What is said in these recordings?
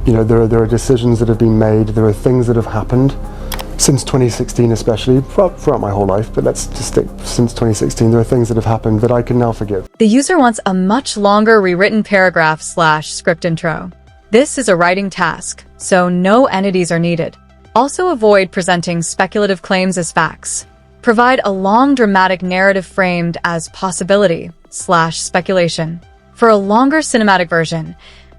You know, there are decisions that have been made, there are things that have happened since 2016 especially, throughout my whole life, but let's just stick since 2016, there are things that have happened that I can now forgive. The user wants a much longer rewritten paragraph/script intro. This is a writing task, so no entities are needed. Also avoid presenting speculative claims as facts. Provide a long dramatic narrative framed as possibility/speculation. For a longer cinematic version,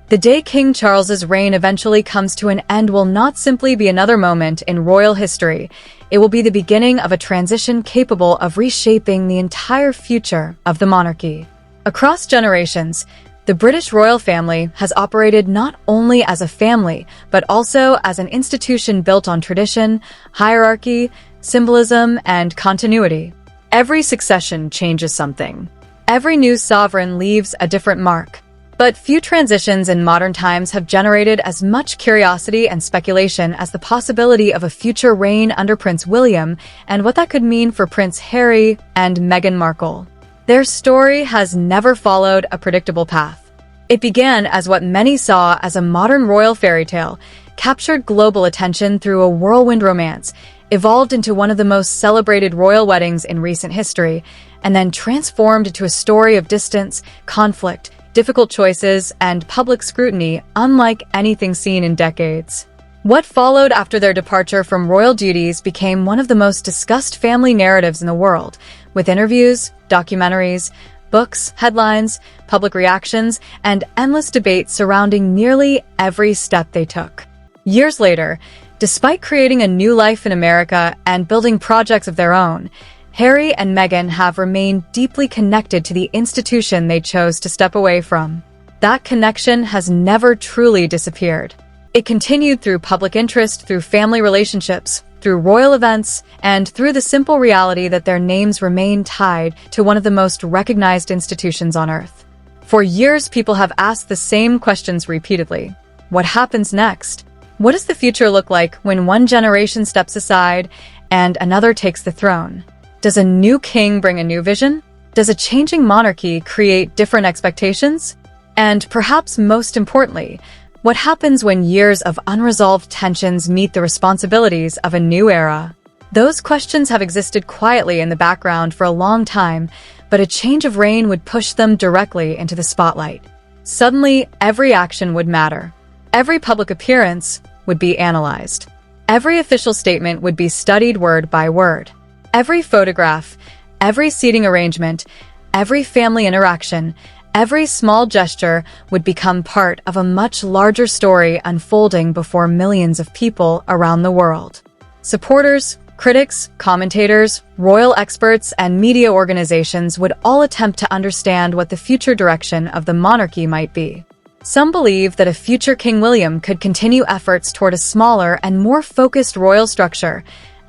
the day King Charles's reign eventually comes to an end will not simply be another moment in royal history. It will be the beginning of a transition capable of reshaping the entire future of the monarchy. Across generations, the British royal family has operated not only as a family, but also as an institution built on tradition, hierarchy, symbolism, and continuity. Every succession changes something. Every new sovereign leaves a different mark. But few transitions in modern times have generated as much curiosity and speculation as the possibility of a future reign under Prince William and what that could mean for Prince Harry and Meghan Markle. Their story has never followed a predictable path. It began as what many saw as a modern royal fairy tale, captured global attention through a whirlwind romance, evolved into one of the most celebrated royal weddings in recent history, and then transformed into a story of distance, conflict, difficult choices, and public scrutiny unlike anything seen in decades. What followed after their departure from royal duties became one of the most discussed family narratives in the world, with interviews, documentaries, books, headlines, public reactions, and endless debates surrounding nearly every step they took. Years later, despite creating a new life in America and building projects of their own, Harry and Meghan have remained deeply connected to the institution they chose to step away from. That connection has never truly disappeared. It continued through public interest, through family relationships, through royal events, and through the simple reality that their names remain tied to one of the most recognized institutions on Earth. For years, people have asked the same questions repeatedly. What happens next? What does the future look like when one generation steps aside and another takes the throne? Does a new king bring a new vision? Does a changing monarchy create different expectations? And perhaps most importantly, what happens when years of unresolved tensions meet the responsibilities of a new era? Those questions have existed quietly in the background for a long time, but a change of reign would push them directly into the spotlight. Suddenly, every action would matter. Every public appearance would be analyzed. Every official statement would be studied word by word. Every photograph, every seating arrangement, every family interaction, every small gesture would become part of a much larger story unfolding before millions of people around the world. Supporters, critics, commentators, royal experts, and media organizations would all attempt to understand what the future direction of the monarchy might be. Some believe that a future King William could continue efforts toward a smaller and more focused royal structure,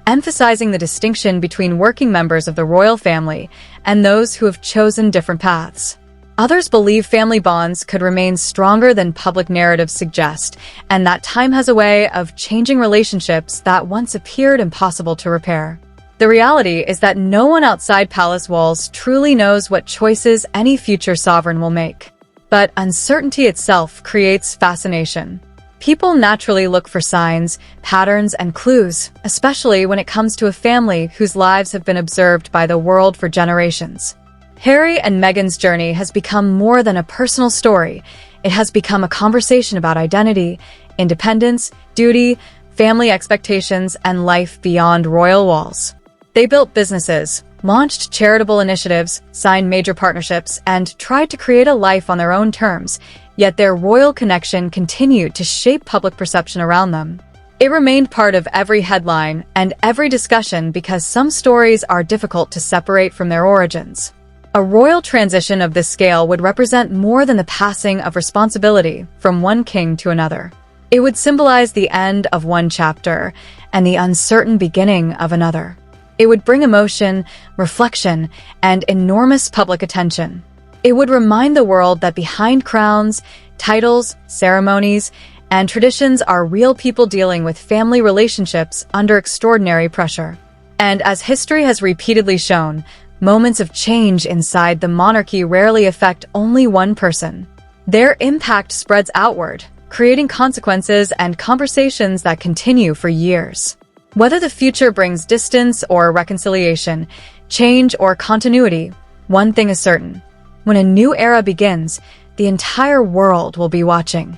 emphasizing the distinction between working members of the royal family and those who have chosen different paths. Others believe family bonds could remain stronger than public narratives suggest, and that time has a way of changing relationships that once appeared impossible to repair. The reality is that no one outside palace walls truly knows what choices any future sovereign will make. But uncertainty itself creates fascination. People naturally look for signs, patterns, and clues, especially when it comes to a family whose lives have been observed by the world for generations. Harry and Meghan's journey has become more than a personal story. It has become a conversation about identity, independence, duty, family expectations, and life beyond royal walls. They built businesses, launched charitable initiatives, signed major partnerships, and tried to create a life on their own terms, yet their royal connection continued to shape public perception around them. It remained part of every headline and every discussion because some stories are difficult to separate from their origins. A royal transition of this scale would represent more than the passing of responsibility from one king to another. It would symbolize the end of one chapter and the uncertain beginning of another. It would bring emotion, reflection, and enormous public attention. It would remind the world that behind crowns, titles, ceremonies, and traditions are real people dealing with family relationships under extraordinary pressure. And as history has repeatedly shown, moments of change inside the monarchy rarely affect only one person. Their impact spreads outward, creating consequences and conversations that continue for years. Whether the future brings distance or reconciliation, change or continuity, one thing is certain. When a new era begins, the entire world will be watching.